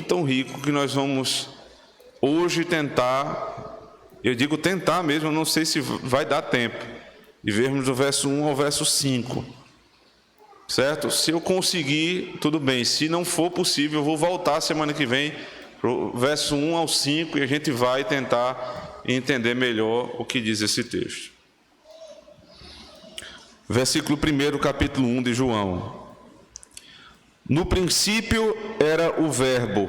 tão rico que nós vamos hoje tentar, eu digo tentar mesmo, eu não sei se vai dar tempo, de vermos do verso 1 ao verso 5, certo? Se eu conseguir, tudo bem, se não for possível, eu vou voltar semana que vem para o verso 1 ao 5 e a gente vai tentar entender melhor o que diz esse texto. Versículo 1, capítulo 1 de João. No princípio era o Verbo,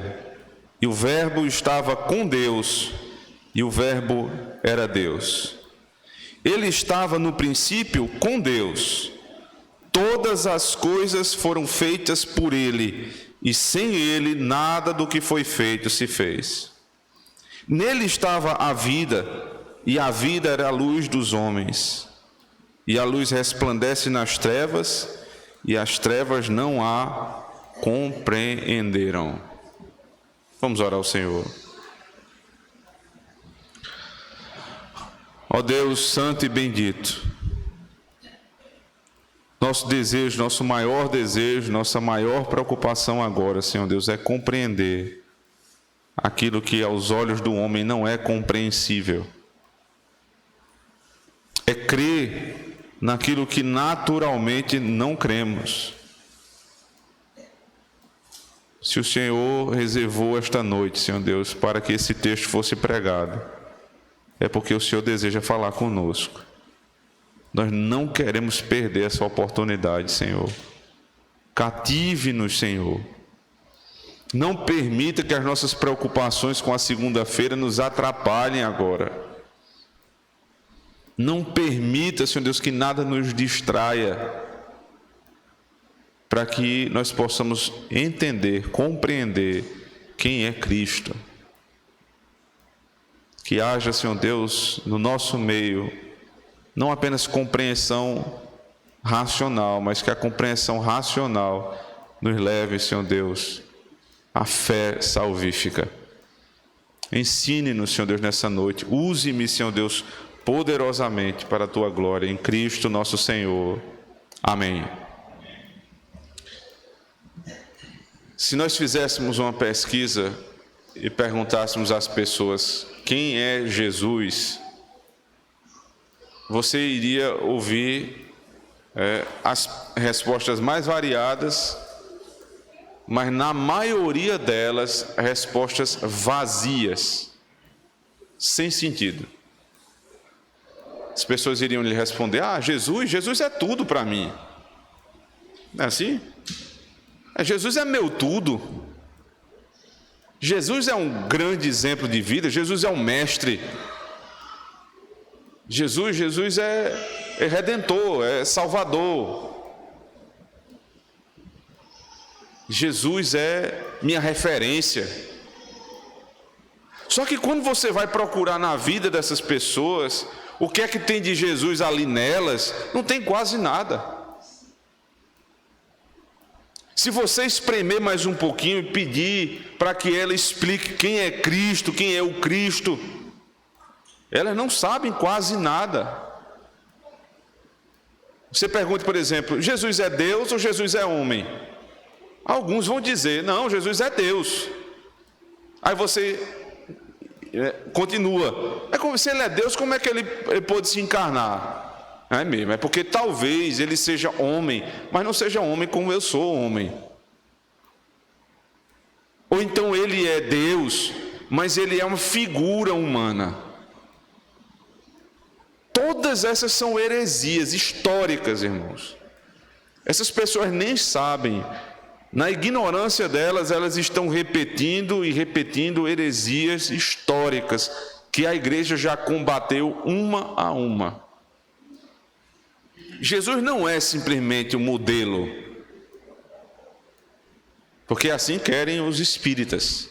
e o Verbo estava com Deus, e o Verbo era Deus. Ele estava no princípio com Deus. Todas as coisas foram feitas por Ele, e sem Ele nada do que foi feito se fez. Nele estava a vida, e a vida era a luz dos homens. E a luz resplandece nas trevas, e as trevas não a compreenderam. Vamos orar ao Senhor. Ó Deus santo e bendito, nosso desejo, nosso maior desejo, nossa maior preocupação agora, Senhor Deus, é compreender aquilo que aos olhos do homem não é compreensível. É crer naquilo que naturalmente não cremos. Se o Senhor reservou esta noite, Senhor Deus, para que esse texto fosse pregado, é porque o Senhor deseja falar conosco. Nós não queremos perder essa oportunidade, Senhor. Cative-nos, Senhor. Não permita que as nossas preocupações com a segunda-feira nos atrapalhem agora. Não permita, Senhor Deus, que nada nos distraia, para que nós possamos entender, compreender quem é Cristo. Que haja, Senhor Deus, no nosso meio, não apenas compreensão racional, mas que a compreensão racional nos leve, Senhor Deus, à fé salvífica. Ensine-nos, Senhor Deus, nessa noite. Use-me, Senhor Deus, poderosamente para a Tua glória, em Cristo nosso Senhor. Amém. Se nós fizéssemos uma pesquisa e perguntássemos às pessoas quem é Jesus, você iria ouvir as respostas mais variadas, mas na maioria delas, respostas vazias, sem sentido. As pessoas iriam lhe responder: Jesus é tudo para mim. Não é assim? Jesus é meu tudo. Jesus é um grande exemplo de vida. Jesus é um mestre. Jesus é redentor, é salvador. Jesus é minha referência. Só que quando você vai procurar na vida dessas pessoas, o que é que tem de Jesus ali nelas? Não tem quase nada. Se você espremer mais um pouquinho e pedir para que ela explique quem é Cristo, quem é o Cristo, elas não sabem quase nada. Você pergunta, por exemplo, Jesus é Deus ou Jesus é homem? Alguns vão dizer, não, Jesus é Deus. Aí você continua, se ele é Deus, como é que ele pôde se encarnar? É mesmo, é porque talvez ele seja homem, mas não seja homem como eu sou homem. Ou então ele é Deus, mas ele é uma figura humana. Todas essas são heresias históricas, irmãos. Essas pessoas nem sabem. Na ignorância delas, elas estão repetindo e repetindo heresias históricas que a igreja já combateu uma a uma. Jesus não é simplesmente um modelo, porque assim querem os espíritas.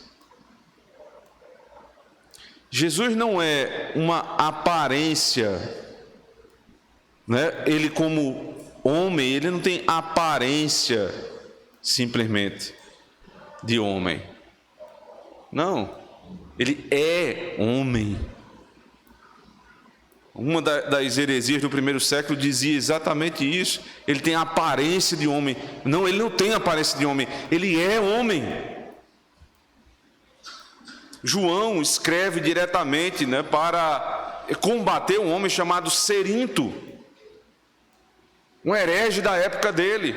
Jesus não é uma aparência, né? Ele como homem, ele não tem aparência simplesmente de homem. Não, ele é homem. Uma das heresias do primeiro século dizia exatamente isso. Ele tem a aparência de homem. Não, ele não tem a aparência de homem. Ele é homem. João escreve diretamente, para combater um homem chamado Cerinto, um herege da época dele.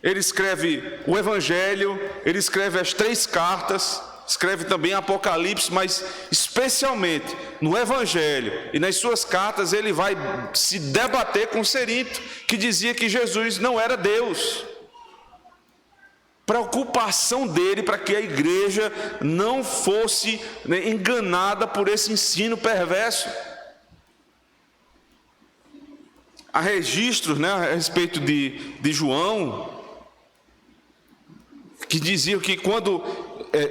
Ele escreve o Evangelho, ele escreve as 3 cartas, escreve também Apocalipse, mas especialmente no Evangelho e nas suas cartas ele vai se debater com Cerinto, que dizia que Jesus não era Deus. Preocupação dele para que a igreja não fosse enganada por esse ensino perverso. Há registros, a respeito de João, que diziam que quando,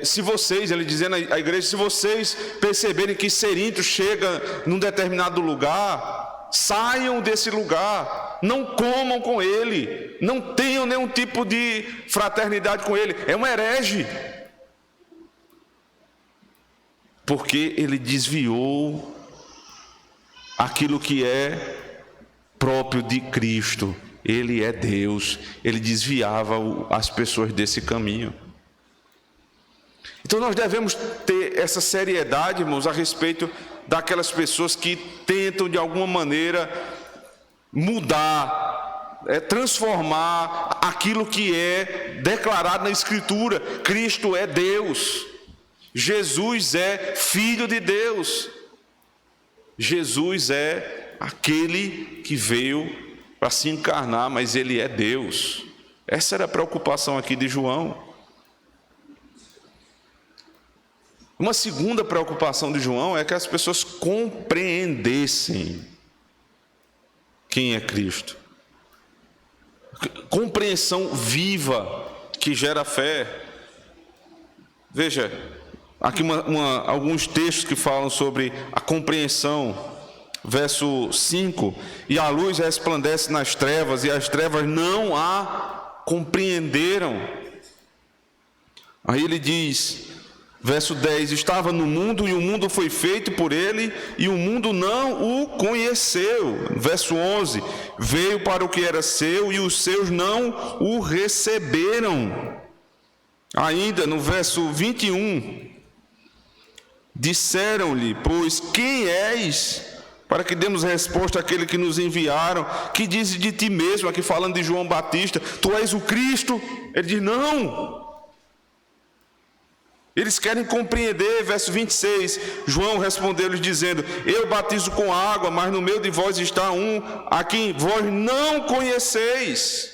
se vocês, ele dizendo à igreja, se vocês perceberem que Cerinto chega num determinado lugar, saiam desse lugar, não comam com ele, não tenham nenhum tipo de fraternidade com ele, é um herege, porque ele desviou aquilo que é próprio de Cristo. Ele é Deus, ele desviava as pessoas desse caminho. Então nós devemos ter essa seriedade, irmãos, a respeito daquelas pessoas que tentam de alguma maneira mudar, transformar aquilo que é declarado na Escritura. Cristo é Deus, Jesus é Filho de Deus, Jesus é aquele que veio para se encarnar, mas ele é Deus. Essa era a preocupação aqui de João. Uma segunda preocupação de João é que as pessoas compreendessem quem é Cristo. Compreensão viva que gera fé. Veja, aqui alguns textos que falam sobre a compreensão. Verso 5, e a luz resplandece nas trevas, e as trevas não a compreenderam. Aí ele diz, verso 10, estava no mundo, e o mundo foi feito por ele, e o mundo não o conheceu. Verso 11, veio para o que era seu, e os seus não o receberam. Ainda no verso 21, disseram-lhe, pois, quem és? Para que demos resposta àquele que nos enviaram, que diz de ti mesmo, aqui falando de João Batista, tu és o Cristo? Ele diz, não. Eles querem compreender, verso 26, João respondeu-lhes dizendo, eu batizo com água, mas no meio de vós está um, a quem vós não conheceis.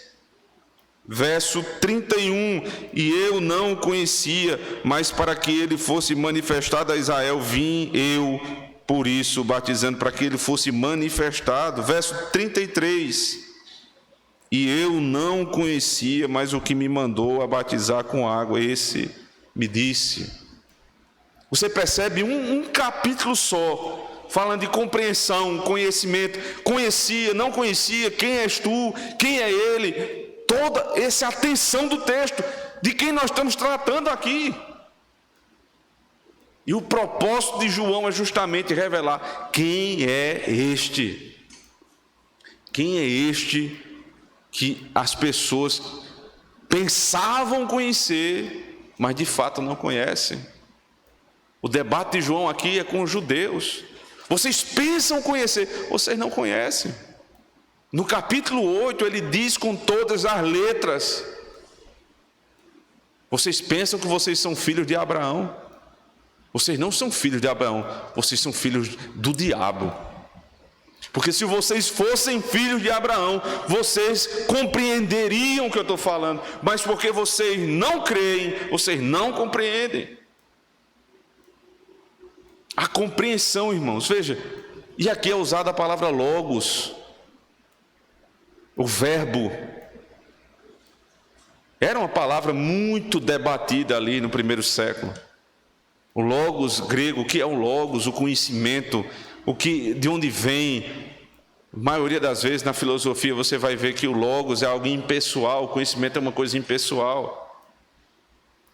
Verso 31, e eu não o conhecia, mas para que ele fosse manifestado a Israel, vim eu, por isso, batizando, para que ele fosse manifestado. Verso 33, e eu não conhecia, mas o que me mandou a batizar com água, esse me disse. Você percebe um capítulo só, falando de compreensão, conhecimento, conhecia, não conhecia, quem és tu, quem é ele, toda essa atenção do texto, de quem nós estamos tratando aqui. E o propósito de João é justamente revelar quem é este. Quem é este que as pessoas pensavam conhecer, mas de fato não conhecem. O debate de João aqui é com os judeus. Vocês pensam conhecer, vocês não conhecem. No capítulo 8 ele diz com todas as letras, vocês pensam que vocês são filhos de Abraão. Vocês não são filhos de Abraão, vocês são filhos do diabo. Porque se vocês fossem filhos de Abraão, vocês compreenderiam o que eu estou falando. Mas porque vocês não creem, vocês não compreendem. A compreensão, irmãos, veja, e aqui é usada a palavra logos, o verbo. Era uma palavra muito debatida ali no primeiro século. O logos grego, o que é o logos? O conhecimento, de onde vem. A maioria das vezes na filosofia você vai ver que o logos é algo impessoal, o conhecimento é uma coisa impessoal.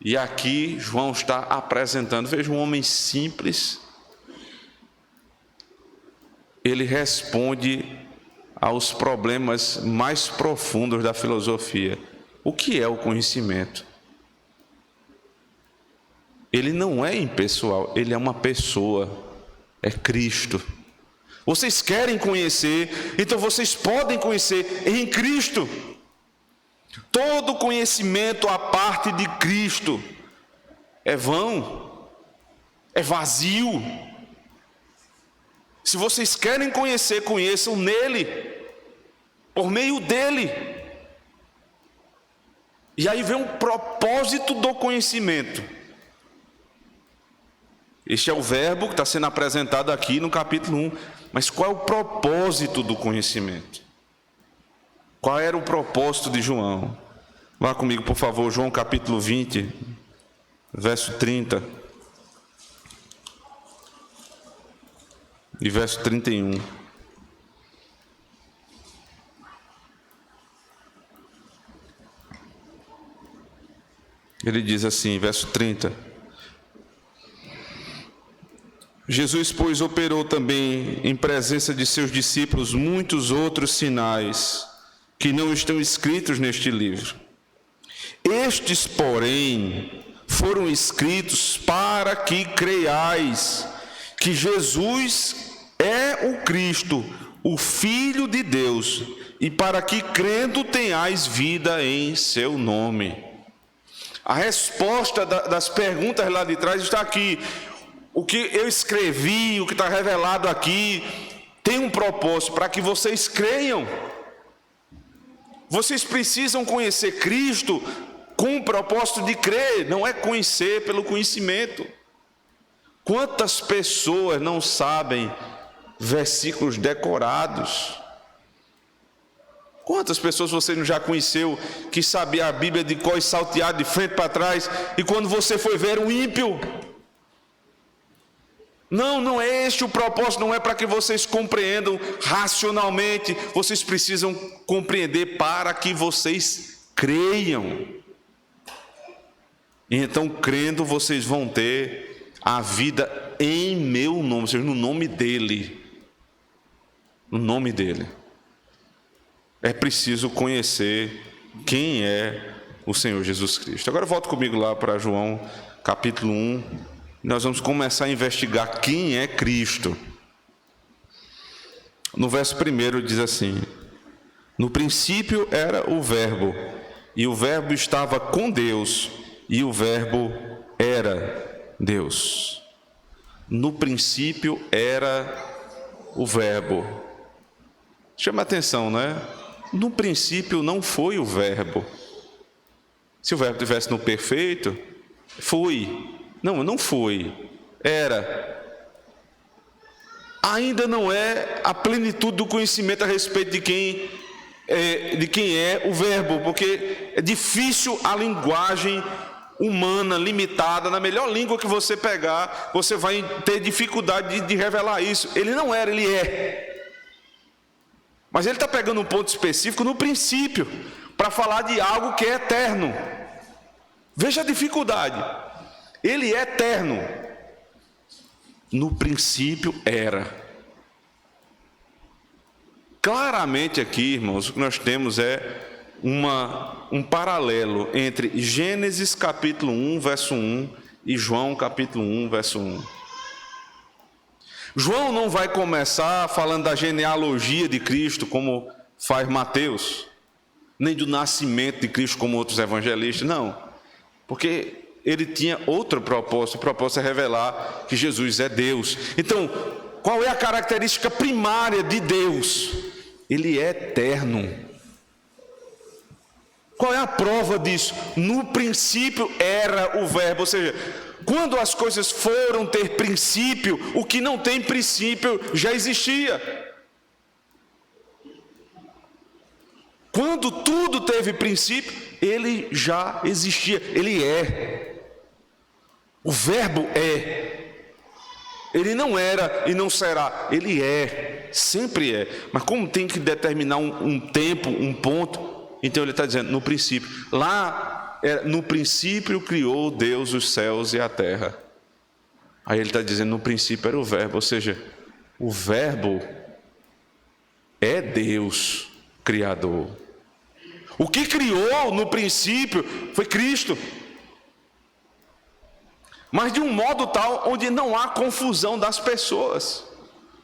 E aqui João está apresentando, veja, um homem simples, ele responde aos problemas mais profundos da filosofia. O que é o conhecimento? ele não é impessoal, ele é uma pessoa, é Cristo. Vocês querem conhecer, então vocês podem conhecer em Cristo. Todo conhecimento à parte de Cristo é vão, é vazio. Se vocês querem conhecer, conheçam nele, por meio dele. E aí vem um propósito do conhecimento. Este é o verbo que está sendo apresentado aqui no capítulo 1. Mas qual é o propósito do conhecimento? Qual era o propósito de João? Vá comigo, por favor, João capítulo 20, verso 30 e verso 31. Ele diz assim, verso 30. Jesus, pois, operou também em presença de seus discípulos muitos outros sinais que não estão escritos neste livro. Estes, porém, foram escritos para que creiais que Jesus é o Cristo, o Filho de Deus, e para que crendo tenhais vida em seu nome. A resposta das perguntas lá de trás está aqui. O que eu escrevi, o que está revelado aqui, tem um propósito para que vocês creiam. Vocês precisam conhecer Cristo com o propósito de crer, não é conhecer pelo conhecimento. Quantas pessoas não sabem versículos decorados? Quantas pessoas você não já conheceu que sabia a Bíblia de cor e salteado de frente para trás, e quando você foi ver um ímpio? Não é este o propósito, não é para que vocês compreendam racionalmente, vocês precisam compreender para que vocês creiam. E então, crendo, vocês vão ter a vida em meu nome, ou seja, no nome dele. No nome dele. É preciso conhecer quem é o Senhor Jesus Cristo. Agora volta comigo lá para João, capítulo 1. Nós vamos começar a investigar quem é Cristo. No verso 1 diz assim: no princípio era o Verbo, e o Verbo estava com Deus, e o Verbo era Deus. No princípio era o Verbo. Chama atenção, né? No princípio não foi o Verbo. Se o Verbo estivesse no perfeito, foi. Não foi. Era. Ainda não é a plenitude do conhecimento a respeito de quem é o Verbo, porque é difícil a linguagem humana, limitada. Na melhor língua que você pegar, você vai ter dificuldade de revelar isso. Ele não era, ele é. Mas ele está pegando um ponto específico no princípio, para falar de algo que é eterno. Veja a dificuldade. Ele é eterno. No princípio era. Claramente aqui, irmãos, o que nós temos é um paralelo entre Gênesis capítulo 1, verso 1 e João capítulo 1, verso 1. João não vai começar falando da genealogia de Cristo, como faz Mateus, nem do nascimento de Cristo, como outros evangelistas, não. Porque ele tinha outro propósito, o propósito é revelar que Jesus é Deus. Então, qual é a característica primária de Deus? Ele é eterno. Qual é a prova disso? No princípio era o Verbo, ou seja, quando as coisas foram ter princípio, o que não tem princípio já existia. Quando tudo teve princípio, ele já existia, ele é. O Verbo é. Ele não era e não será, ele é, sempre é. Mas como tem que determinar um tempo, um ponto, então ele está dizendo no princípio. Lá, no princípio criou Deus os céus e a terra. Aí ele está dizendo no princípio era o Verbo, ou seja, o Verbo é Deus, Criador. O que criou no princípio foi Cristo. mas de um modo tal onde não há confusão das pessoas.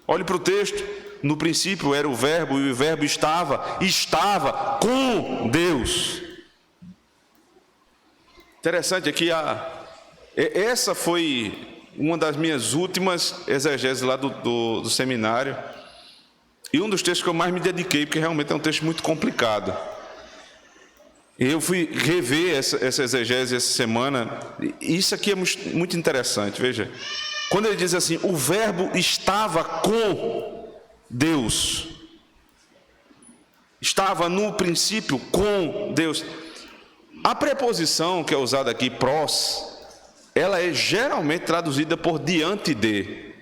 Olhe para o texto. No princípio era o verbo, e o verbo estava com Deus. Interessante aqui, essa foi uma das minhas últimas exegeses lá do seminário, e um dos textos que eu mais me dediquei, porque realmente é um texto muito complicado. Eu fui rever essa exegese essa semana, e isso aqui é muito interessante, veja. Quando ele diz assim, o verbo estava com Deus, estava no princípio com Deus. A preposição que é usada aqui, prós, ela é geralmente traduzida por diante de.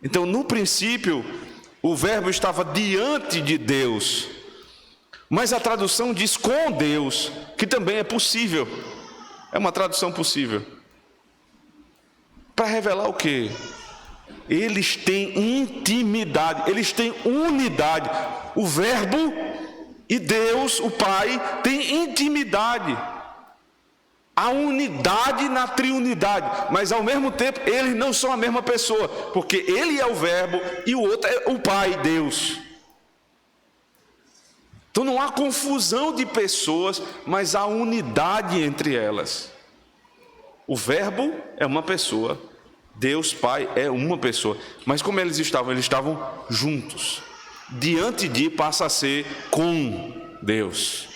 Então, no princípio, o verbo estava diante de Deus. Mas a tradução diz com Deus, que também é possível. É uma tradução possível. Para revelar o quê? Eles têm intimidade, eles têm unidade. O verbo e Deus, o Pai, têm intimidade. Há unidade na triunidade, mas ao mesmo tempo eles não são a mesma pessoa, porque ele é o verbo e o outro é o Pai, Deus. Então não há confusão de pessoas, mas há unidade entre elas. O verbo é uma pessoa, Deus Pai é uma pessoa, mas como eles estavam juntos. Diante de passa a ser com Deus.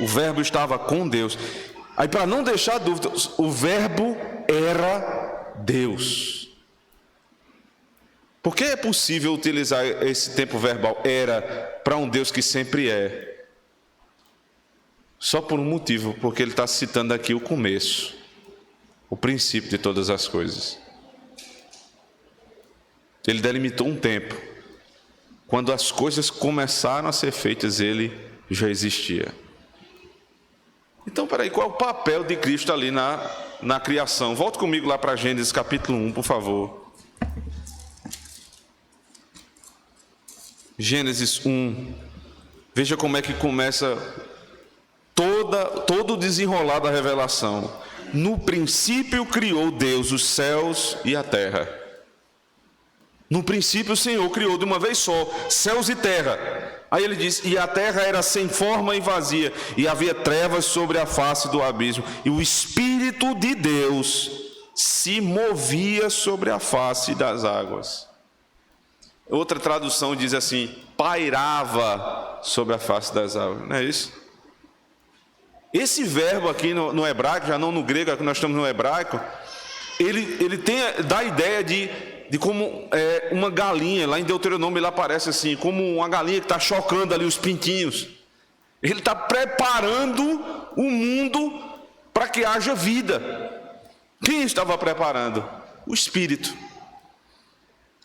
O verbo estava com Deus. Aí, para não deixar dúvidas, o verbo era Deus. Por que é possível utilizar esse tempo verbal era para um Deus que sempre é? Só por um motivo, porque ele está citando aqui o começo, o princípio de todas as coisas. Ele delimitou um tempo. Quando as coisas começaram a ser feitas, ele já existia. Então, peraí, qual é o papel de Cristo ali na criação? Volte comigo lá para Gênesis capítulo 1, por favor. Gênesis 1. Veja como é que começa todo o desenrolar da revelação. No princípio criou Deus os céus e a terra. No princípio o Senhor criou de uma vez só céus e terra. Aí ele diz, e a terra era sem forma e vazia, e havia trevas sobre a face do abismo, e o Espírito de Deus se movia sobre a face das águas. Outra tradução diz assim, pairava sobre a face das águas, não é isso? Esse verbo aqui no hebraico, já não no grego, aqui nós estamos no hebraico, ele dá a ideia de como uma galinha, lá em Deuteronômio ele aparece assim, como uma galinha que está chocando ali os pintinhos. Ele está preparando o mundo para que haja vida. Quem estava preparando? O Espírito.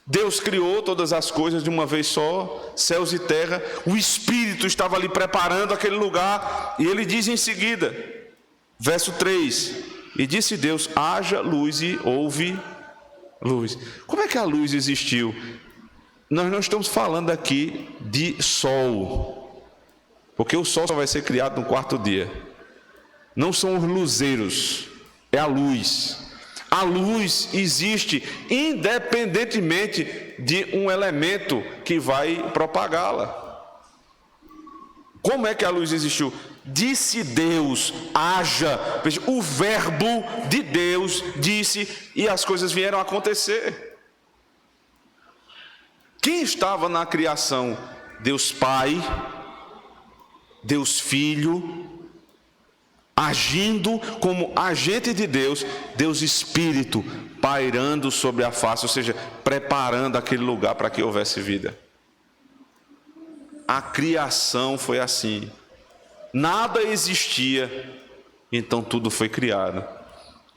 Deus criou todas as coisas de uma vez só, céus e terra. O Espírito estava ali preparando aquele lugar. E ele diz em seguida, verso 3, e disse Deus, haja luz e houve luz. Como é que a luz existiu? Nós não estamos falando aqui de sol, porque o sol só vai ser criado no quarto dia. Não são os luzeiros, é a luz. A luz existe independentemente de um elemento que vai propagá-la. Como é que a luz existiu? Disse Deus, haja. Veja, o verbo de Deus disse e as coisas vieram a acontecer. Quem estava na criação? Deus Pai, Deus Filho, agindo como agente de Deus, Deus Espírito, pairando sobre a face, ou seja, preparando aquele lugar para que houvesse vida. A criação foi assim. Nada existia, então tudo foi criado.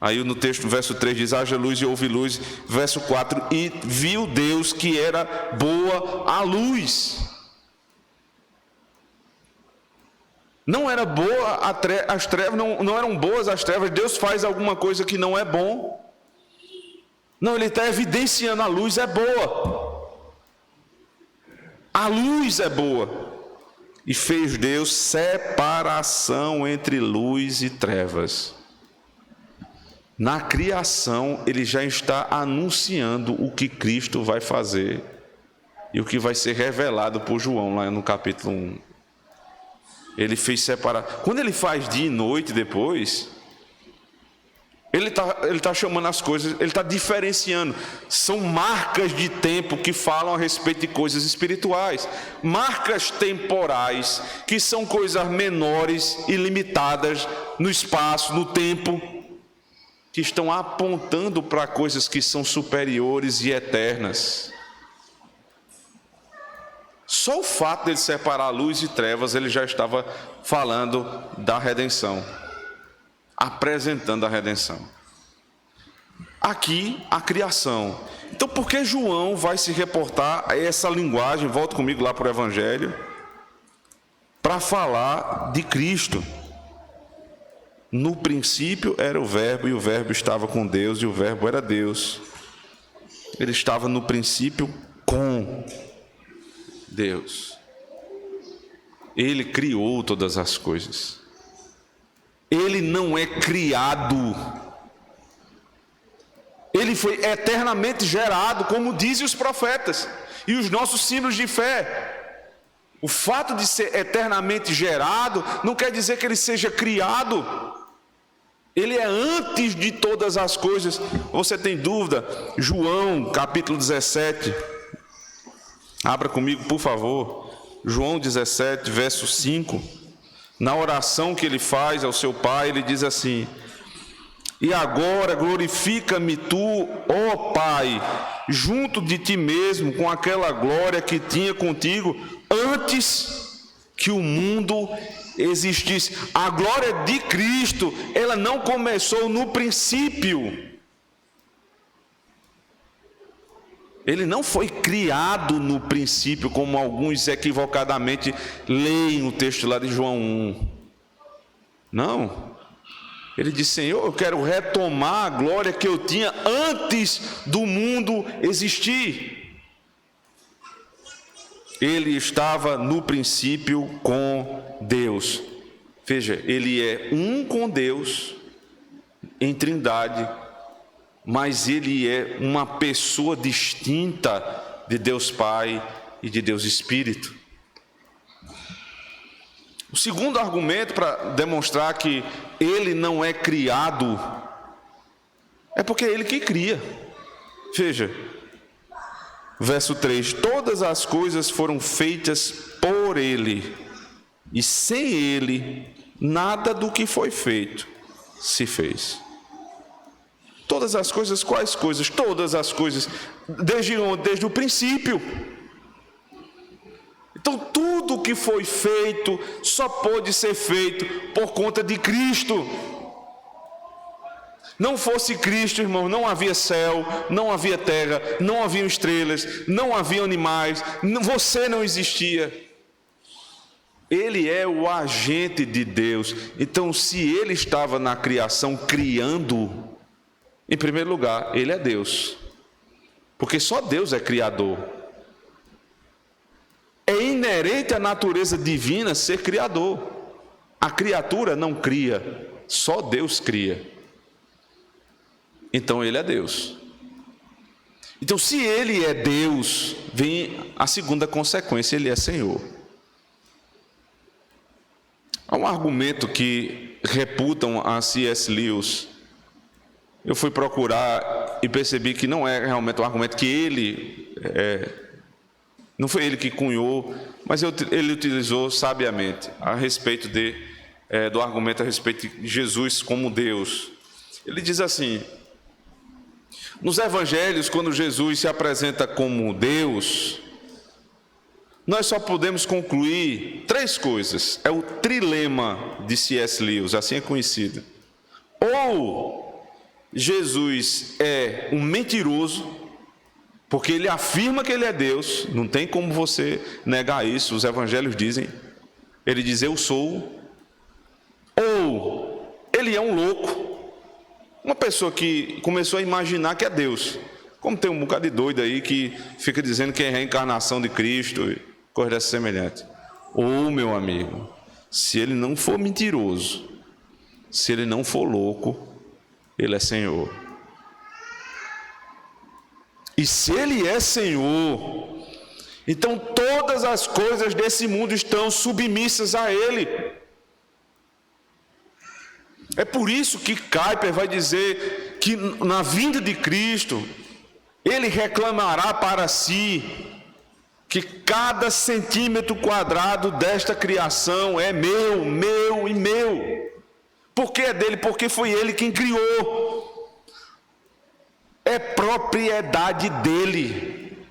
Aí no texto, verso 3 diz, haja luz e houve luz. Verso 4, e viu Deus que era boa a luz. Não era boa as trevas, não eram boas as trevas. Deus faz alguma coisa que não é bom. Não, ele está evidenciando a luz é boa. A luz é boa. E fez Deus separação entre luz e trevas. Na criação, ele já está anunciando o que Cristo vai fazer e o que vai ser revelado por João lá no capítulo 1. Ele fez separar. Quando ele faz dia e noite depois, ele tá chamando as coisas, ele está diferenciando. São marcas de tempo que falam a respeito de coisas espirituais. Marcas temporais, que são coisas menores e limitadas no espaço, no tempo, que estão apontando para coisas que são superiores e eternas. Só o fato de ele separar luz e trevas, ele já estava falando da redenção, apresentando a redenção. Aqui, a criação. Então, por que João vai se reportar a essa linguagem? Volta comigo lá para o Evangelho, para falar de Cristo. No princípio era o Verbo, e o Verbo estava com Deus, e o Verbo era Deus. Ele estava no princípio com Deus. Ele criou todas as coisas. Ele não é criado. Ele foi eternamente gerado, como dizem os profetas e os nossos símbolos de fé. O fato de ser eternamente gerado não quer dizer que ele seja criado. Ele é antes de todas as coisas. Você tem dúvida? João, capítulo 17. Abra comigo, por favor. João 17, verso 5. Na oração que ele faz ao seu Pai, ele diz assim: e agora glorifica-me tu, ó Pai, junto de ti mesmo, com aquela glória que tinha contigo antes que o mundo existisse. A glória de Cristo, ela não começou no princípio. Ele não foi criado no princípio, como alguns equivocadamente leem o texto lá de João 1. Não. Ele disse: Senhor, eu quero retomar a glória que eu tinha antes do mundo existir. Ele estava no princípio com Deus. Veja, ele é um com Deus, em trindade, mas ele é uma pessoa distinta de Deus Pai e de Deus Espírito. O segundo argumento para demonstrar que ele não é criado é porque é ele que cria. Veja, verso 3: todas as coisas foram feitas por ele, e sem ele nada do que foi feito se fez. Todas as coisas, quais coisas? Todas as coisas, desde o princípio. Então tudo que foi feito só pôde ser feito por conta de Cristo. Não fosse Cristo, irmão, não havia céu, não havia terra, não haviam estrelas, não haviam animais, você não existia. Ele é o agente de Deus. Então, se ele estava na criação criando, em primeiro lugar, ele é Deus, porque só Deus é criador. É inerente à natureza divina ser criador. A criatura não cria, só Deus cria. Então ele é Deus. Então, se ele é Deus, vem a segunda consequência: ele é Senhor. Há um argumento que reputam a C.S. Lewis. Eu fui procurar e percebi que não é realmente um argumento que ele não foi ele que cunhou, mas ele utilizou sabiamente a respeito do argumento a respeito de Jesus como Deus. Ele diz assim: nos evangelhos, quando Jesus se apresenta como Deus, nós só podemos concluir três coisas. É o trilema de C.S. Lewis, assim é conhecido. Ou Jesus é um mentiroso, porque ele afirma que ele é Deus, não tem como você negar isso, os evangelhos dizem. Ele diz: eu sou. Ou ele é um louco, uma pessoa que começou a imaginar que é Deus, como tem um bocado de doido aí que fica dizendo que é a reencarnação de Cristo e coisa dessa semelhante. Ou, meu amigo, se ele não for mentiroso, se ele não for louco, Ele é Senhor. E se Ele é Senhor, então todas as coisas desse mundo estão submissas a Ele. É por isso que Kuyper vai dizer que na vinda de Cristo, Ele reclamará para si que cada centímetro quadrado desta criação é meu, meu e meu. Por que é dele? Porque foi Ele quem criou. É propriedade dele.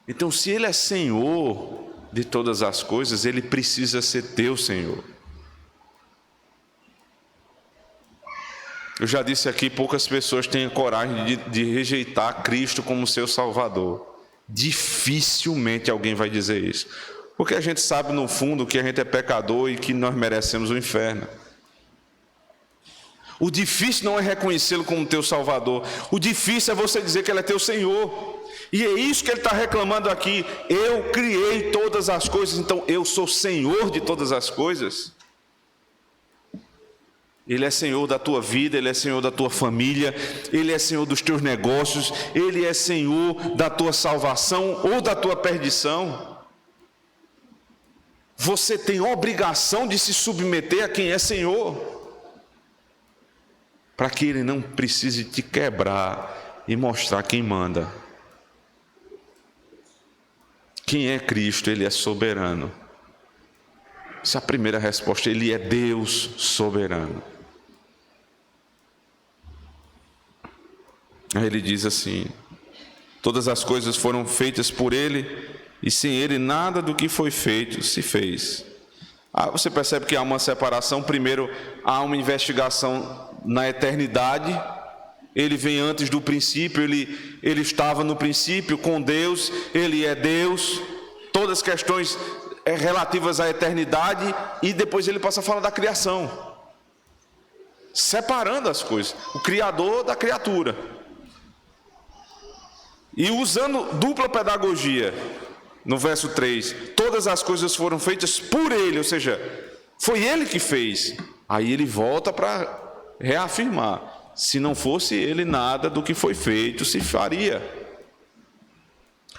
Então, se Ele é Senhor de todas as coisas, Ele precisa ser teu Senhor. Eu já disse aqui, poucas pessoas têm coragem de rejeitar Cristo como seu Salvador. Dificilmente alguém vai dizer isso. Porque a gente sabe no fundo que a gente é pecador e que nós merecemos o inferno. O difícil não é reconhecê-lo como teu Salvador. O difícil é você dizer que Ele é teu Senhor. E é isso que Ele está reclamando aqui. Eu criei todas as coisas, então eu sou Senhor de todas as coisas. Ele é Senhor da tua vida, Ele é Senhor da tua família, Ele é Senhor dos teus negócios, Ele é Senhor da tua salvação ou da tua perdição. Você tem obrigação de se submeter a quem é Senhor, para que Ele não precise te quebrar e mostrar quem manda. Quem é Cristo? Ele é soberano. Essa é a primeira resposta. Ele é Deus soberano. Aí ele diz assim: todas as coisas foram feitas por Ele, e sem Ele nada do que foi feito se fez. Você percebe que há uma separação. Primeiro, há uma investigação na eternidade. Ele vem antes do princípio, ele estava no princípio com Deus, Ele é Deus. Todas as questões relativas à eternidade, e depois ele passa a falar da criação, separando as coisas, o Criador da criatura, e usando dupla pedagogia. No verso 3, todas as coisas foram feitas por Ele, ou seja, foi Ele que fez. Aí ele volta para reafirmar: se não fosse Ele, nada do que foi feito se faria.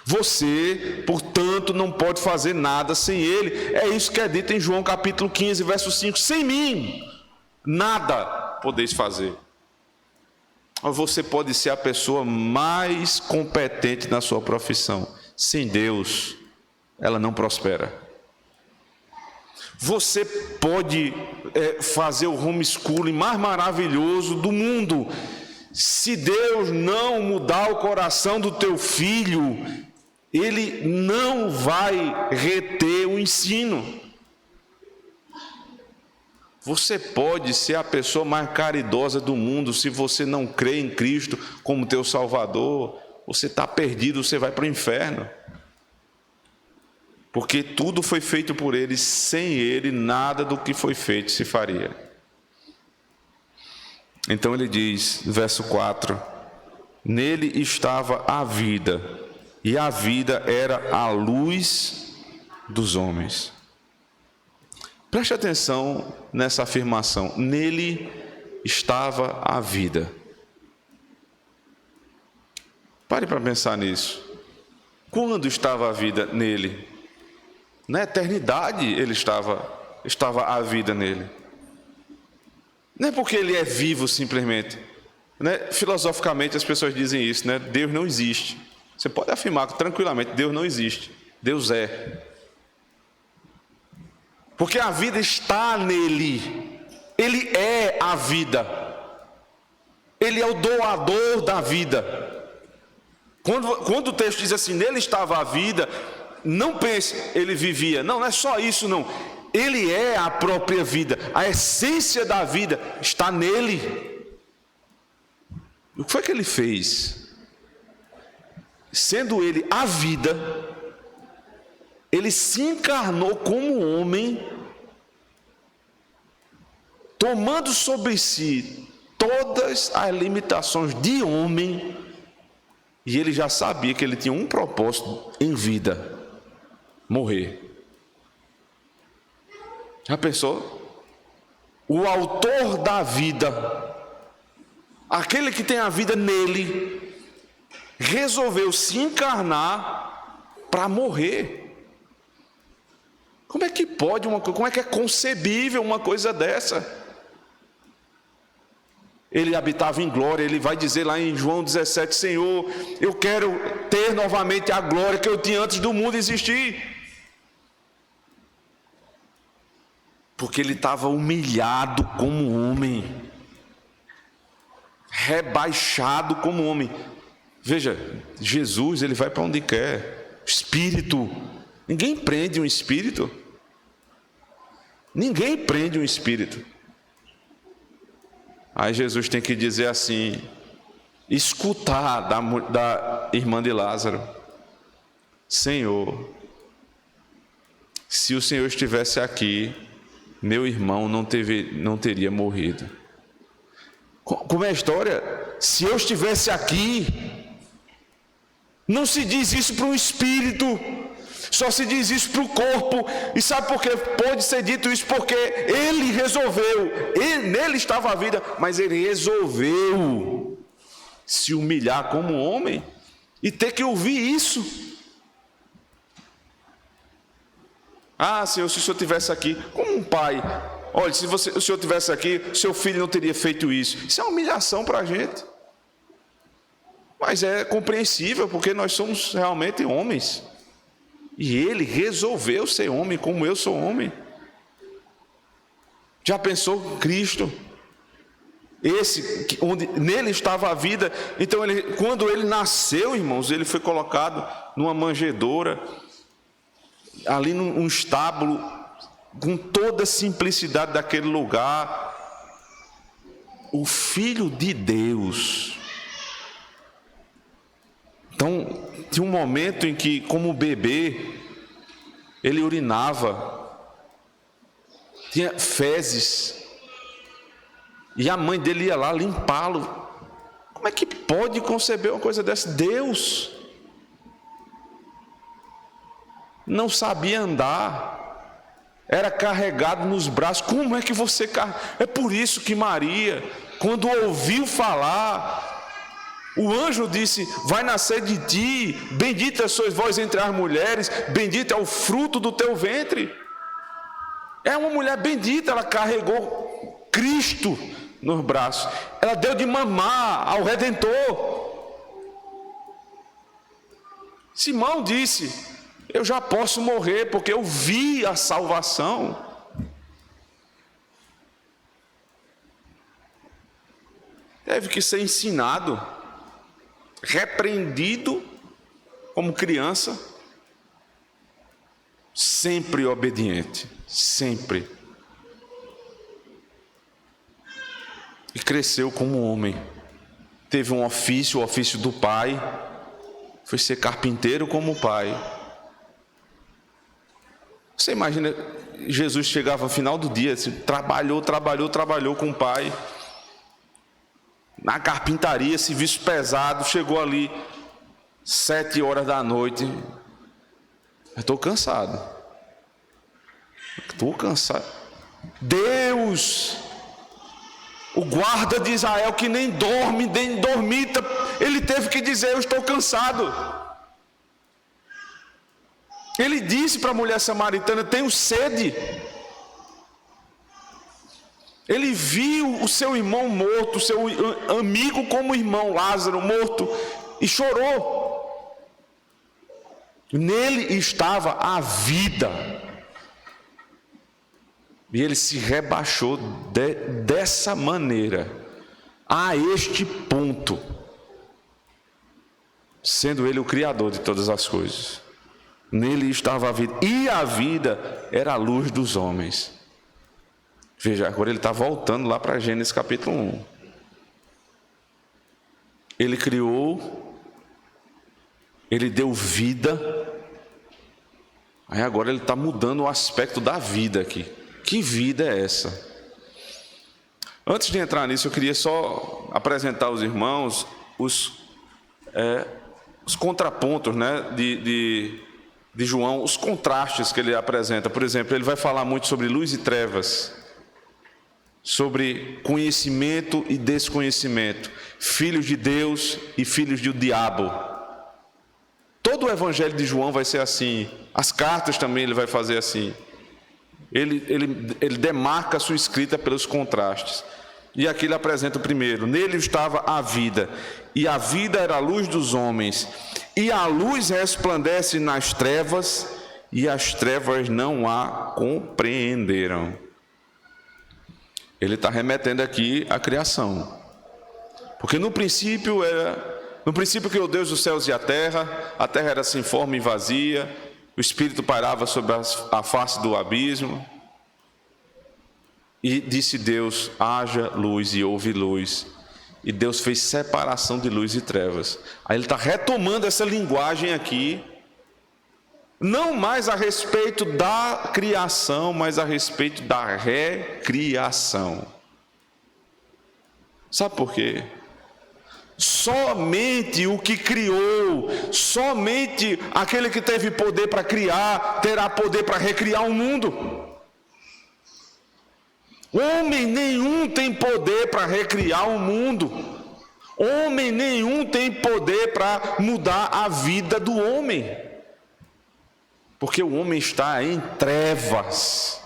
Você, portanto, não pode fazer nada sem Ele. É isso que é dito em João capítulo 15, verso 5. Sem mim, nada podeis fazer. Você pode ser a pessoa mais competente na sua profissão. Sem Deus, ela não prospera. Você pode fazer o homeschooling mais maravilhoso do mundo. Se Deus não mudar o coração do teu filho, ele não vai reter o ensino. Você pode ser a pessoa mais caridosa do mundo. Se você não crê em Cristo como teu Salvador, você está perdido, você vai para o inferno. Porque tudo foi feito por Ele, sem Ele nada do que foi feito se faria. Então ele diz, verso 4, nele estava a vida, e a vida era a luz dos homens. Preste atenção nessa afirmação, nele estava a vida. Pare para pensar nisso. Quando estava a vida nele? Na eternidade ele estava a vida nele. Não é porque ele é vivo simplesmente, né? Filosoficamente as pessoas dizem isso, né? Deus não existe. Você pode afirmar tranquilamente: Deus não existe, Deus é. Porque a vida está nele, Ele é a vida, Ele é o doador da vida. Quando o texto diz assim, nele estava a vida, não pense, ele vivia. Não é só isso, não. Ele é a própria vida, a essência da vida está nele. O que foi que ele fez? Sendo ele a vida, ele se encarnou como homem, tomando sobre si todas as limitações de homem, e ele já sabia que ele tinha um propósito em vida: morrer. Já pensou? O autor da vida aquele que tem a vida nele, resolveu se encarnar para morrer. Como é que pode como é que é concebível uma coisa dessa? Ele habitava em glória, ele vai dizer lá em João 17, Senhor, eu quero ter novamente a glória que eu tinha antes do mundo existir. Porque ele estava humilhado como homem, rebaixado como homem. Veja, Jesus, ele vai para onde quer. Espírito, ninguém prende um espírito. Ninguém prende um espírito. Aí Jesus tem que dizer assim, escutar da irmã de Lázaro: Senhor, se o Senhor estivesse aqui, meu irmão não teria morrido. Como é a história? Se eu estivesse aqui, não se diz isso para um espírito, só se diz isso para o corpo. E sabe por que pode ser dito isso? Porque ele resolveu, nele estava a vida, mas ele resolveu se humilhar como homem e ter que ouvir isso. Ah, Senhor, se o Senhor estivesse aqui, como um pai, olha, se o Senhor estivesse aqui, seu filho não teria feito isso. Isso é uma humilhação para a gente. Mas é compreensível, porque nós somos realmente homens. E ele resolveu ser homem, como eu sou homem. Já pensou Cristo? Esse, onde nele estava a vida. Então, quando ele nasceu, irmãos, ele foi colocado numa manjedoura, ali num estábulo, com toda a simplicidade daquele lugar. O Filho de Deus. Então, tinha um momento em que, como bebê, ele urinava, tinha fezes, e a mãe dele ia lá limpá-lo. Como é que pode conceber uma coisa dessa? Deus não sabia andar, era carregado nos braços. Como é que você carrega? É por isso que Maria, quando ouviu falar, o anjo disse: vai nascer de ti, bendita sois vós entre as mulheres, bendito é o fruto do teu ventre. É uma mulher bendita, ela carregou Cristo nos braços, ela deu de mamar ao Redentor. Simão disse: eu já posso morrer, porque eu vi a salvação. Teve que ser ensinado, repreendido como criança, sempre obediente, sempre. E cresceu como homem. Teve um ofício, o ofício do pai, foi ser carpinteiro como o pai. Você imagina, Jesus chegava no final do dia, assim, trabalhou com o pai, na carpintaria, serviço pesado, chegou ali 7 horas da noite. Eu estou cansado. Deus, o guarda de Israel, que nem dorme, nem dormita, ele teve que dizer: eu estou cansado. Ele disse para a mulher samaritana: tenho sede. Ele viu o seu irmão morto, o seu amigo como irmão, Lázaro, morto, e chorou. Nele estava a vida. E ele se rebaixou dessa maneira, a este ponto, sendo ele o Criador de todas as coisas. Nele estava a vida, e a vida era a luz dos homens. Veja, agora ele está voltando lá para Gênesis capítulo 1. Ele criou, ele deu vida, aí agora ele está mudando o aspecto da vida aqui. Que vida é essa? Antes de entrar nisso, eu queria só apresentar aos irmãos os contrapontos, né, de João, os contrastes que ele apresenta. Por exemplo, ele vai falar muito sobre luz e trevas. sobre conhecimento e desconhecimento, filhos de Deus e filhos do diabo. Todo o evangelho de João vai ser assim, as cartas também ele vai fazer assim. Ele demarca a sua escrita pelos contrastes. E aqui ele apresenta o primeiro: nele estava a vida, e a vida era a luz dos homens, e a luz resplandece nas trevas, e as trevas não a compreenderam. Ele está remetendo aqui à criação, porque no princípio criou Deus os céus e a terra era sem forma e vazia, o Espírito pairava sobre a face do abismo, e disse Deus: haja luz, e houve luz. E Deus fez separação de luz e trevas. Aí ele está retomando essa linguagem aqui, não mais a respeito da criação, mas a respeito da recriação. Sabe por quê? Somente o que criou, somente aquele que teve poder para criar, terá poder para recriar o mundo. Homem nenhum tem poder para recriar o mundo. Homem nenhum tem poder para mudar a vida do homem. Porque o homem está em trevas.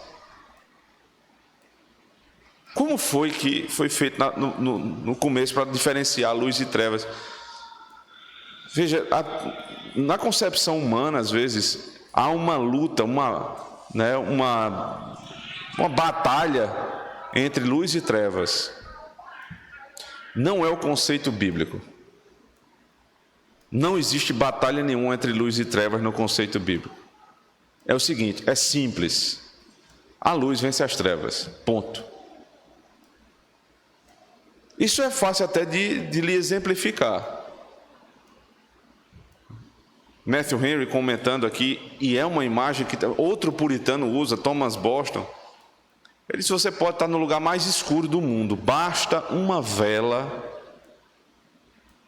Como foi que foi feito no começo para diferenciar luz e trevas? Veja, na concepção humana, às vezes, há uma luta, uma batalha entre luz e trevas. Não é o conceito bíblico. Não existe batalha nenhuma entre luz e trevas no conceito bíblico. É o seguinte, é simples: a luz vence as trevas, ponto. Isso é fácil até de lhe exemplificar. Matthew Henry comentando aqui, e é uma imagem que outro puritano usa, Thomas Boston. Ele disse: você pode estar no lugar mais escuro do mundo, basta uma vela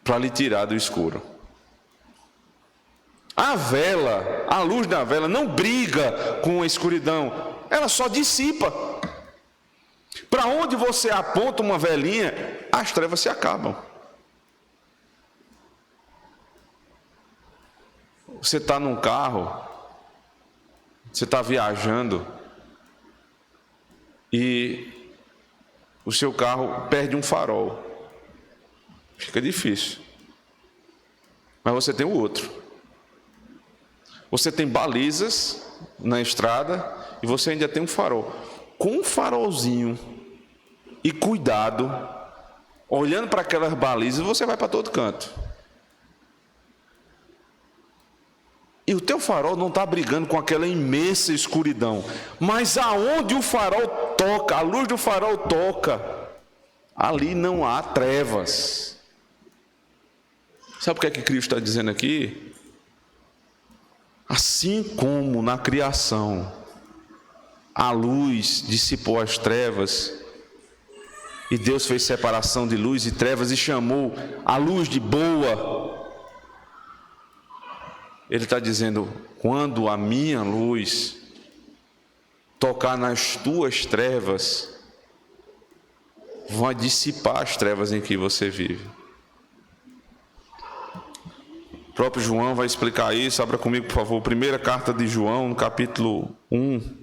para lhe tirar do escuro. A vela, a luz da vela não briga com a escuridão, ela só dissipa. Para onde você aponta uma velinha, as trevas se acabam. Você está num carro, você está viajando, e o seu carro perde um farol. Fica difícil. Mas você tem o outro. Você tem balizas na estrada e você ainda tem um farol. Com um farolzinho e cuidado, olhando para aquelas balizas, você vai para todo canto. E o teu farol não está brigando com aquela imensa escuridão. Mas aonde o farol toca, a luz do farol toca, ali não há trevas. Sabe o que é que Cristo está dizendo aqui? Assim como na criação a luz dissipou as trevas, e Deus fez separação de luz e trevas e chamou a luz de boa, Ele está dizendo: quando a minha luz tocar nas tuas trevas, vai dissipar as trevas em que você vive. O próprio João vai explicar isso. Abra comigo, por favor, primeira carta de João, no capítulo 1.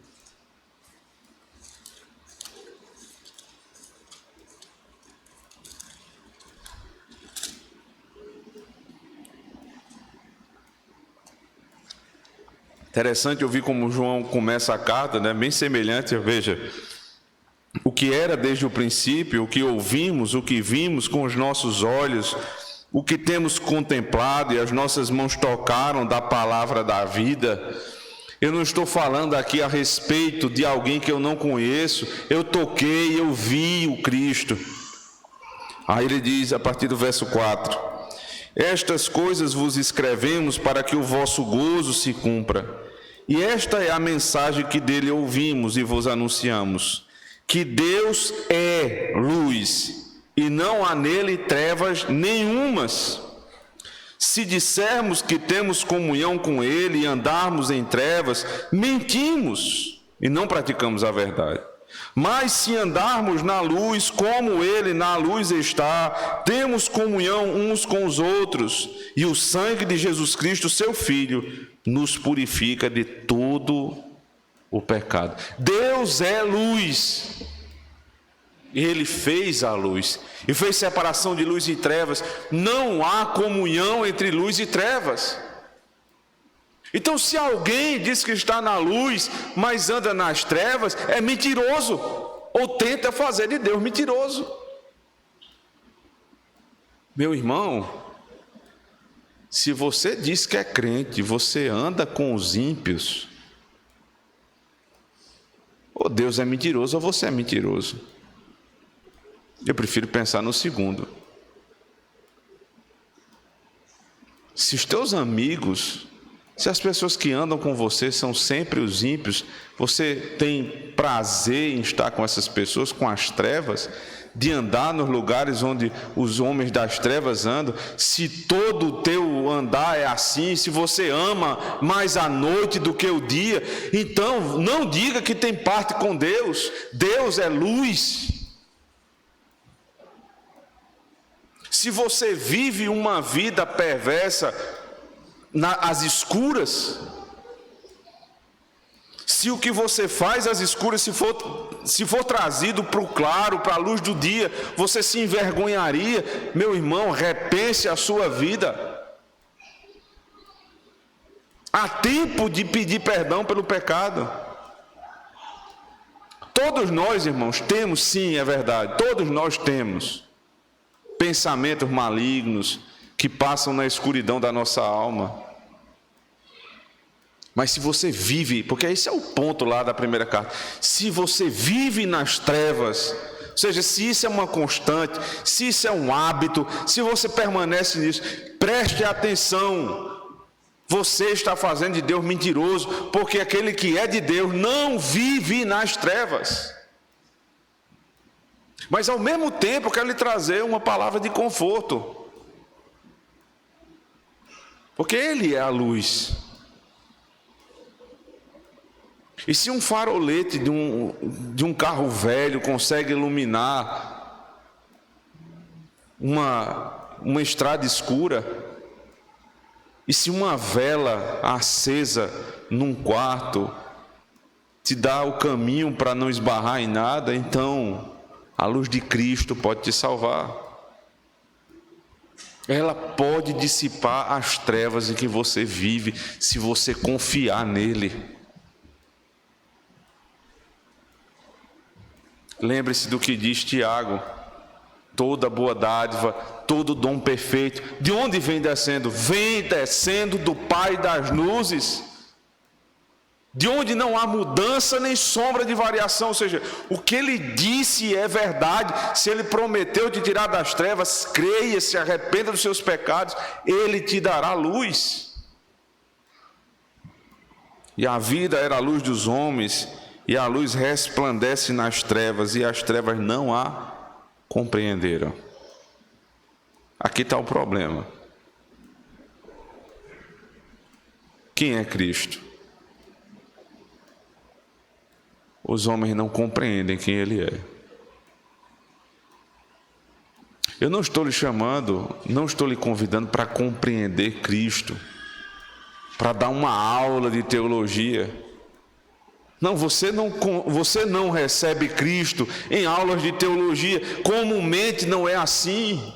Interessante ouvir como João começa a carta, né? Bem semelhante. Veja, o que era desde o princípio, o que ouvimos, o que vimos com os nossos olhos, o que temos contemplado e as nossas mãos tocaram da palavra da vida. Eu não estou falando aqui a respeito de alguém que eu não conheço. Eu toquei, eu vi o Cristo. Aí ele diz, a partir do verso 4: estas coisas vos escrevemos para que o vosso gozo se cumpra. E esta é a mensagem que dele ouvimos e vos anunciamos: que Deus é luz, e não há nele trevas nenhumas. Se dissermos que temos comunhão com ele e andarmos em trevas, mentimos e não praticamos a verdade. Mas se andarmos na luz, como Ele na luz está, temos comunhão uns com os outros, e o sangue de Jesus Cristo, seu Filho, nos purifica de todo o pecado. Deus é luz. Ele fez a luz e fez separação de luz e trevas. Não há comunhão entre luz e trevas. Então, se alguém diz que está na luz, mas anda nas trevas, é mentiroso, ou tenta fazer de Deus mentiroso. Meu irmão, se você diz que é crente, você anda com os ímpios, ou Deus é mentiroso ou você é mentiroso. Eu prefiro pensar no segundo. Se os teus amigos, se as pessoas que andam com você são sempre os ímpios, você tem prazer em estar com essas pessoas, com as trevas, de andar nos lugares onde os homens das trevas andam. Se todo o teu andar é assim, se você ama mais a noite do que o dia, então não diga que tem parte com Deus. Deus é luz. Se você vive uma vida perversa às escuras, se o que você faz às escuras, se for trazido para o claro, para a luz do dia, você se envergonharia. Meu irmão, repense a sua vida. Há tempo de pedir perdão pelo pecado. Todos nós, irmãos, temos, sim, é verdade, todos nós temos pensamentos malignos que passam na escuridão da nossa alma. Mas se você vive, porque esse é o ponto lá da primeira carta, se você vive nas trevas, ou seja, se isso é uma constante, se isso é um hábito, se você permanece nisso, preste atenção, você está fazendo de Deus mentiroso, porque aquele que é de Deus não vive nas trevas. Mas ao mesmo tempo eu quero lhe trazer uma palavra de conforto, porque Ele é a luz. E se um farolete de um carro velho consegue iluminar uma estrada escura, e se uma vela acesa num quarto te dá o caminho para não esbarrar em nada, então a luz de Cristo pode te salvar. Ela pode dissipar as trevas em que você vive, se você confiar nele. Lembre-se do que diz Tiago: toda boa dádiva, todo dom perfeito, de onde vem descendo? Vem descendo do Pai das luzes, de onde não há mudança nem sombra de variação. Ou seja, o que Ele disse é verdade. Se Ele prometeu te tirar das trevas, creia, se arrependa dos seus pecados, Ele te dará luz. E a vida era a luz dos homens, e a luz resplandece nas trevas, e as trevas não a compreenderam. Aqui está o problema. Quem é Cristo? Os homens não compreendem quem Ele é. Eu não estou lhe chamando, não estou lhe convidando para compreender Cristo, para dar uma aula de teologia. Não, você não recebe Cristo em aulas de teologia. Comumente não é assim.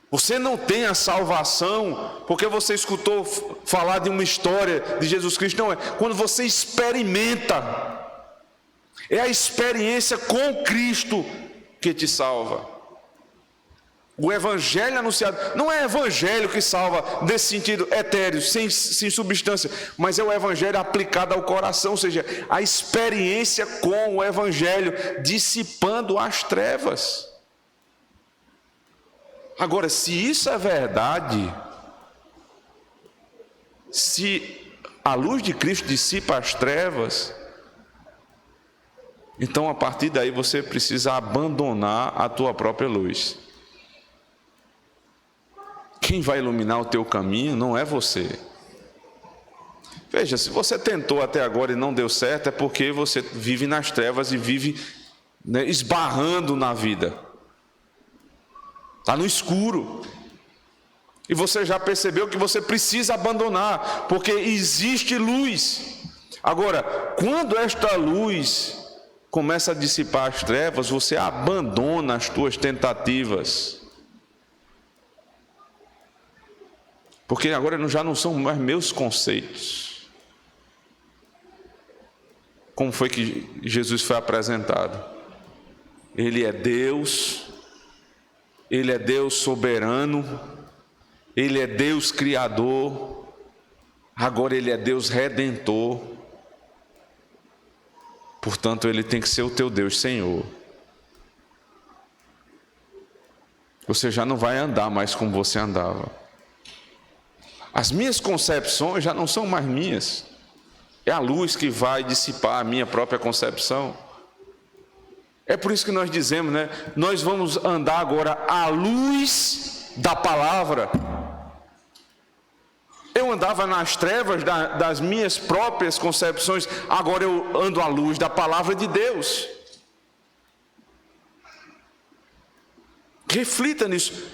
Você não tem a salvação porque você escutou falar de uma história de Jesus Cristo. Não, é quando você experimenta. É a experiência com Cristo que te salva. O evangelho anunciado, não é evangelho que salva nesse sentido etéreo, sem substância, mas é o evangelho aplicado ao coração, ou seja, a experiência com o evangelho, dissipando as trevas. Agora, se isso é verdade, se a luz de Cristo dissipa as trevas, então a partir daí você precisa abandonar a tua própria luz. Quem vai iluminar o teu caminho não é você. Veja, se você tentou até agora e não deu certo, é porque você vive nas trevas e vive, né, esbarrando na vida. Está no escuro. E você já percebeu que você precisa abandonar, porque existe luz. Agora, quando esta luz começa a dissipar as trevas, você abandona as tuas tentativas. Porque agora já não são mais meus conceitos. Como foi que Jesus foi apresentado? Ele é Deus soberano, Ele é Deus criador, agora Ele é Deus redentor. Portanto, Ele tem que ser o teu Deus Senhor. Você já não vai andar mais como você andava. As minhas concepções já não são mais minhas. É a luz que vai dissipar a minha própria concepção. É por isso que nós dizemos, né? Nós vamos andar agora à luz da palavra. Eu andava nas trevas das minhas próprias concepções, agora eu ando à luz da palavra de Deus. Reflita nisso.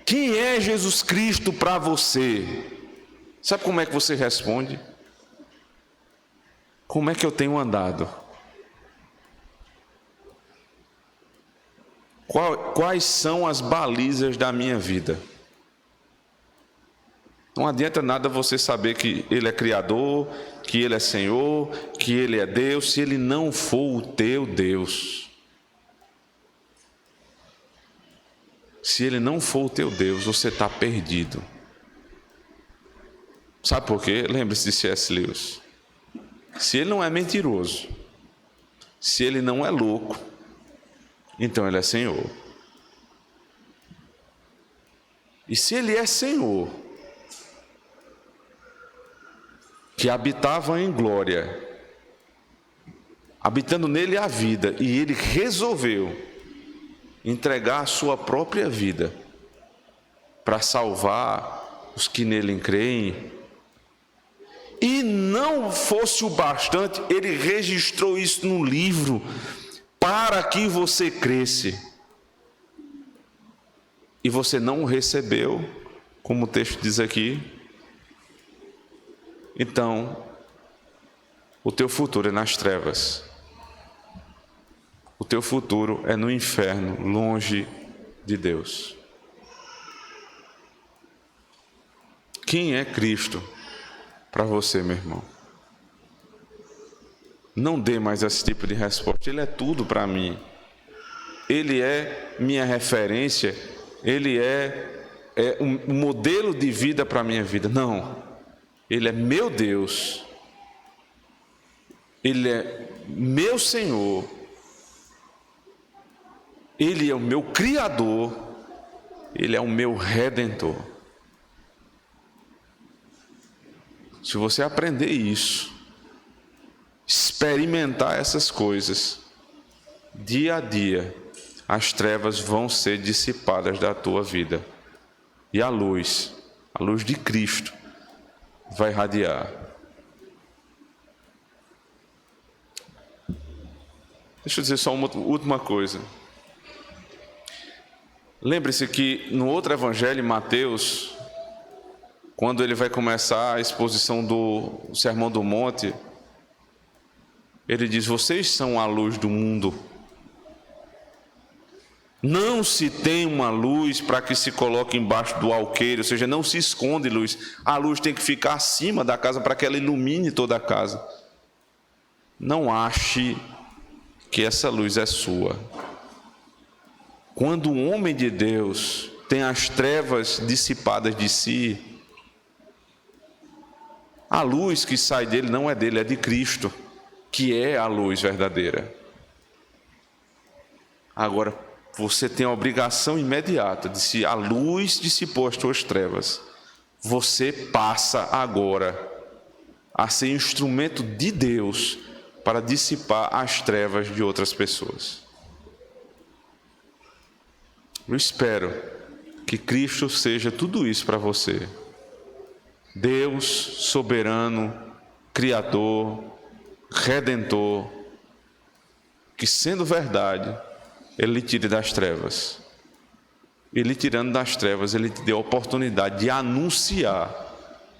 Quem é Jesus Cristo para você? Sabe como é que você responde? Como é que eu tenho andado? Quais são as balizas da minha vida? Não adianta nada você saber que Ele é Criador, que Ele é Senhor, que Ele é Deus, se Ele não for o teu Deus. Se Ele não for o teu Deus, você está perdido. Sabe por quê? Lembre-se de C.S. Lewis. Se Ele não é mentiroso, se Ele não é louco, então Ele é Senhor. E se Ele é Senhor, que habitava em glória, habitando nele a vida, e Ele resolveu entregar a sua própria vida para salvar os que nele creem, e não fosse o bastante, Ele registrou isso no livro para que você cresce, e você não o recebeu, como o texto diz aqui. Então, o teu futuro é nas trevas. O teu futuro é no inferno, longe de Deus. Quem é Cristo para você, meu irmão? Não dê mais esse tipo de resposta. Ele é tudo para mim. Ele é minha referência. Ele é um modelo de vida para a minha vida. Não. Ele é meu Deus. Ele é meu Senhor. Ele é o meu Criador. Ele é o meu Redentor. Se você aprender isso, experimentar essas coisas, dia a dia, as trevas vão ser dissipadas da tua vida. E a luz de Cristo, vai irradiar. Deixa eu dizer só uma última coisa. Lembre-se que no outro evangelho, Mateus, quando ele vai começar a exposição do Sermão do Monte, ele diz: vocês são a luz do mundo. Não se tem uma luz para que se coloque embaixo do alqueire, ou seja, não se esconde luz. A luz tem que ficar acima da casa para que ela ilumine toda a casa. Não ache que essa luz é sua. Quando o homem de Deus tem as trevas dissipadas de si, a luz que sai dele não é dele, é de Cristo, que é a luz verdadeira. Agora, você tem a obrigação imediata de, se a luz dissipou as tuas trevas, você passa agora a ser instrumento de Deus para dissipar as trevas de outras pessoas. Eu espero que Cristo seja tudo isso para você. Deus soberano, Criador, Redentor, que sendo verdade, Ele lhe tire das trevas. E lhe tirando das trevas, Ele te deu a oportunidade de anunciar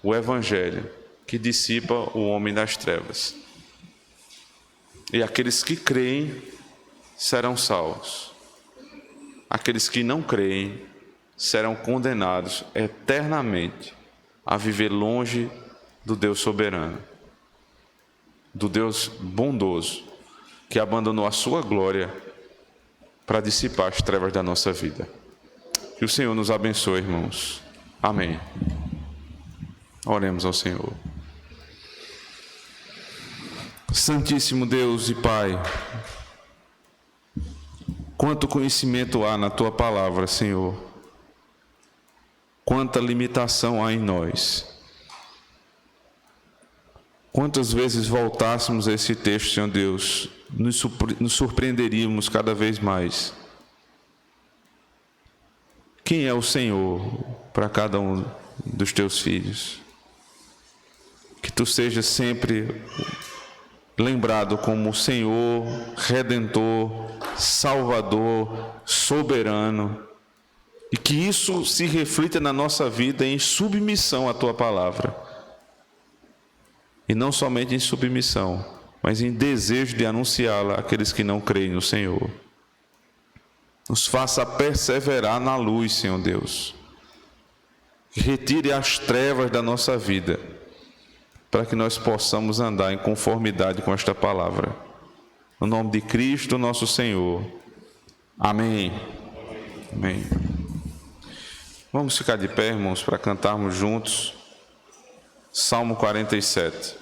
o Evangelho que dissipa o homem das trevas. E aqueles que creem serão salvos. Aqueles que não creem serão condenados eternamente a viver longe do Deus soberano, do Deus bondoso, que abandonou a sua glória para dissipar as trevas da nossa vida. Que o Senhor nos abençoe, irmãos. Amém. Oremos ao Senhor. Santíssimo Deus e Pai, quanto conhecimento há na Tua palavra, Senhor. Quanta limitação há em nós. Quantas vezes voltássemos a esse texto, Senhor Deus, nos surpreenderíamos cada vez mais. Quem é o Senhor para cada um dos Teus filhos? Que Tu sejas sempre lembrado como Senhor, Redentor, Salvador, Soberano, e que isso se reflita na nossa vida em submissão à Tua palavra. E não somente em submissão, mas em desejo de anunciá-la àqueles que não creem no Senhor. Nos faça perseverar na luz, Senhor Deus. Retire as trevas da nossa vida, para que nós possamos andar em conformidade com esta palavra. No nome de Cristo, nosso Senhor. Amém. Amém. Vamos ficar de pé, irmãos, para cantarmos juntos Salmo 47.